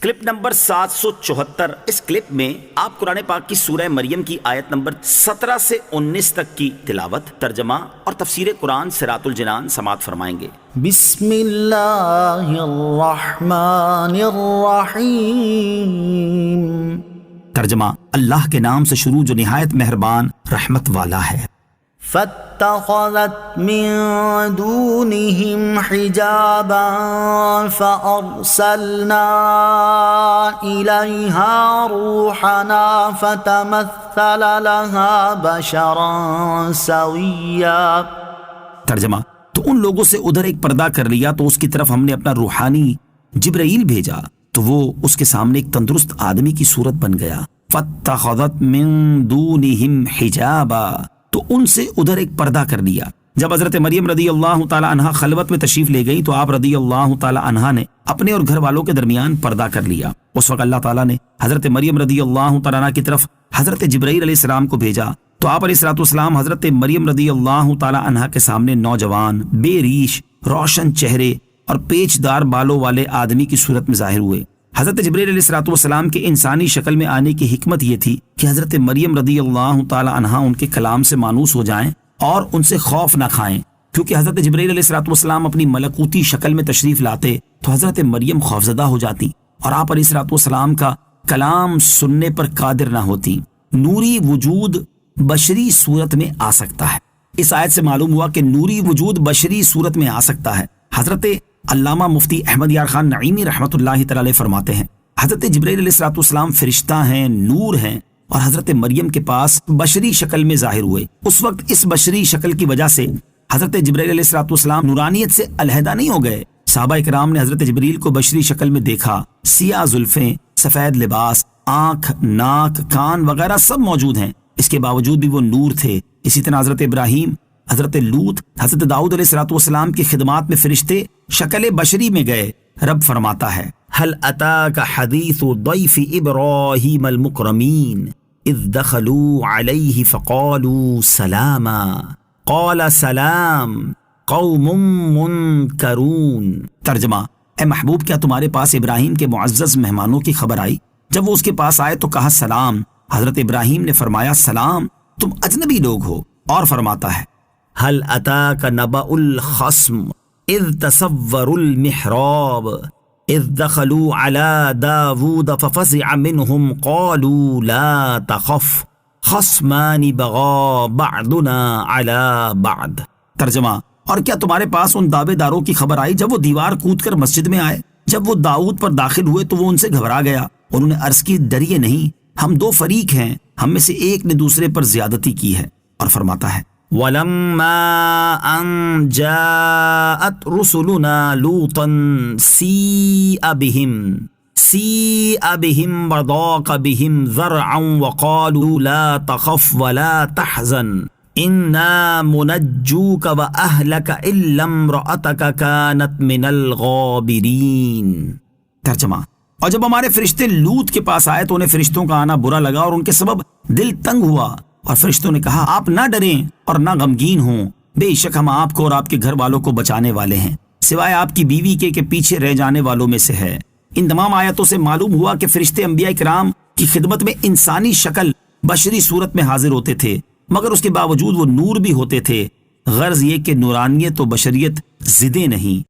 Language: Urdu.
Clip number 774۔ اس کلپ میں آپ قرآن پاک کی سورہ مریم کی آیت نمبر 17 سے 19 تک کی تلاوت، ترجمہ اور تفسیر قرآن صراط الجنان سماعت فرمائیں گے۔ بسم اللہ الرحمن الرحیم۔ ترجمہ، اللہ کے نام سے شروع جو نہایت مہربان رحمت والا ہے۔ فاتخذت من دونهم حجابا فأرسلنا إليها روحنا فتمثل لها بشرا سويا۔ ترجمہ، تو ان لوگوں سے ادھر ایک پردہ کر لیا تو اس کی طرف ہم نے اپنا روحانی جبرائیل بھیجا تو وہ اس کے سامنے ایک تندرست آدمی کی صورت بن گیا۔ فاتخذت من دونهم حجابا، تو ان سے ادھر ایک پردہ کر لیا۔ جب حضرت مریم رضی اللہ تعالی عنہا خلوت میں تشریف لے گئی تو آپ رضی اللہ تعالی عنہا نے اپنے اور گھر والوں کے درمیان پردہ کر لیا۔ اس وقت اللہ تعالیٰ نے حضرت مریم رضی اللہ تعالی عنہا کی طرف حضرت جبرائیل علیہ السلام کو بھیجا تو آپ علیہ السلام حضرت مریم رضی اللہ تعالی عنہا کے سامنے نوجوان، بے ریش، روشن چہرے اور پیچ دار بالوں والے آدمی کی صورت میں ظاہر ہوئے۔ حضرت جبرائیل علیہ السلام کے انسانی شکل میں آنے کی حکمت یہ تھی کہ حضرت مریم رضی اللہ تعالی عنہا ان کے کلام سے مانوس ہو جائیں اور ان سے خوف نہ کھائیں، کیونکہ حضرت جبرائیل علیہ السلام اپنی ملکوتی شکل میں تشریف لاتے تو حضرت مریم خوفزدہ ہو جاتی اور آپ علیہ السلام کا کلام سننے پر قادر نہ ہوتی۔ نوری وجود بشری صورت میں آ سکتا ہے۔ اس آیت سے معلوم ہوا کہ نوری وجود بشری صورت میں آ سکتا ہے۔ حضرت علامہ مفتی احمد یار خان نعیمی رحمۃ اللہ تعالی علیہ فرماتے ہیں، حضرت جبرائیل علیہ السلام فرشتہ ہیں، نور ہیں، اور حضرت مریم کے پاس بشری شکل میں ظاہر ہوئے۔ اس وقت اس بشری شکل کی وجہ سے حضرت جبرائیل علیہ السلام نورانیت سے علیحدہ نہیں ہو گئے۔ صحابہ کرام نے حضرت جبرائیل کو بشری شکل میں دیکھا، سیاہ زلفیں، سفید لباس، آنکھ، ناک، کان وغیرہ سب موجود ہیں، اس کے باوجود بھی وہ نور تھے۔ اسی طرح حضرت ابراہیم، حضرت لوط، حضرت داؤد علیہ السلام کی خدمات میں فرشتے شکل بشری میں گئے۔ رب فرماتا ہے، هل اتاك حدیث ضیف ابراہیم المکرمین اذ دخلوا علیہ فقالوا سلاما قال سلام قوم منکرون۔ ترجمہ، اے محبوب، کیا تمہارے پاس ابراہیم کے معزز مہمانوں کی خبر آئی؟ جب وہ اس کے پاس آئے تو کہا سلام۔ حضرت ابراہیم نے فرمایا سلام، تم اجنبی لوگ ہو۔ اور فرماتا ہے، هل اتاك نبأ الخصم اذ تصوروا المحراب اذ دخلوا على داود ففزع منهم قالوا لا تخف خصمان بغى بعضنا على بعض۔ ترجمہ، اور کیا تمہارے پاس ان دعوے داروں کی خبر آئی جب وہ دیوار کود کر مسجد میں آئے؟ جب وہ داؤد پر داخل ہوئے تو وہ ان سے گھبرا گیا۔ انہوں نے عرض کی، ڈریے نہیں، ہم دو فریق ہیں، ہم میں سے ایک نے دوسرے پر زیادتی کی ہے۔ اور فرماتا ہے، وَلَمَّا أَن جَاءَتْ رُسُلُنَا لُوطًا سِيءَ بِهِمْ وَضَاقَ بِهِمْ ذَرْعًا وَقَالُوا لَا تَخَفْ وَلَا تَحْزَنْ إِنَّا مُنَجُّوكَ وَأَهْلَكَ إِلَّا امْرَأَتَكَ كَانَتْ مِنَ الْغَابِرِينَ۔ ترجمہ، اور جب ہمارے فرشتے لوط کے پاس آئے تو انہیں فرشتوں کا آنا برا لگا اور ان کے سبب دل تنگ ہوا، اور فرشتوں نے کہا، آپ نہ ڈریں اور نہ غمگین ہوں، بے شک ہم آپ کو اور آپ کے گھر والوں کو بچانے والے ہیں، سوائے آپ کی بیوی کے کہ پیچھے رہ جانے والوں میں سے ہے۔ ان تمام آیتوں سے معلوم ہوا کہ فرشتے انبیاء کرام کی خدمت میں انسانی شکل بشری صورت میں حاضر ہوتے تھے، مگر اس کے باوجود وہ نور بھی ہوتے تھے۔ غرض یہ کہ نورانیت و بشریت ضدیں نہیں،